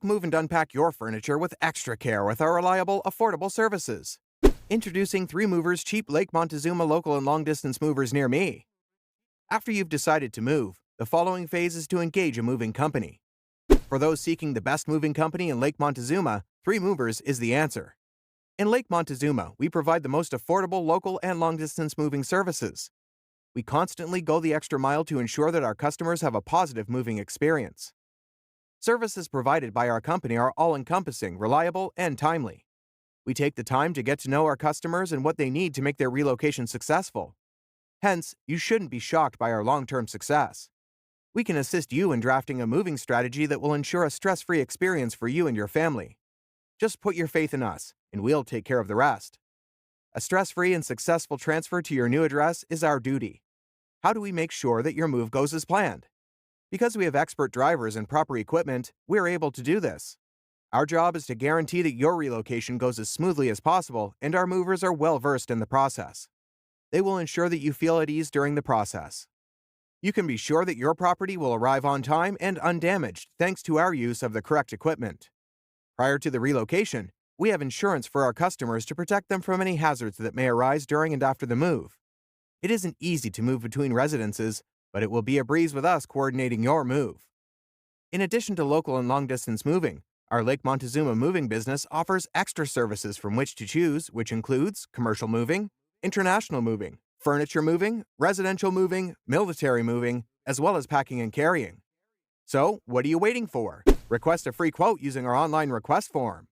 move and unpack your furniture with extra care with our reliable, affordable services. Introducing 3 Movers cheap Lake Montezuma local and long-distance movers near me. After you've decided to move, the following phase is to engage a moving company. For those seeking the best moving company in Lake Montezuma, 3 Movers is the answer. In Lake Montezuma, we provide the most affordable local and long-distance moving services. We constantly go the extra mile to ensure that our customers have a positive moving experience. Services provided by our company are all-encompassing, reliable, and timely. We take the time to get to know our customers and what they need to make their relocation successful. Hence, you shouldn't be shocked by our long-term success. We can assist you in drafting a moving strategy that will ensure a stress-free experience for you and your family. Just put your faith in us, and we'll take care of the rest. A stress-free and successful transfer to your new address is our duty. How do we make sure that your move goes as planned? Because we have expert drivers and proper equipment, we're able to do this. Our job is to guarantee that your relocation goes as smoothly as possible, and our movers are well-versed in the process. They will ensure that you feel at ease during the process. You can be sure that your property will arrive on time and undamaged thanks to our use of the correct equipment. Prior to the relocation, we have insurance for our customers to protect them from any hazards that may arise during and after the move. It isn't easy to move between residences, but it will be a breeze with us coordinating your move. In addition to local and long-distance moving, our Lake Montezuma moving business offers extra services from which to choose, which includes commercial moving, international moving, furniture moving, residential moving, military moving, as well as packing and carrying. So, what are you waiting for? Request a free quote using our online request form.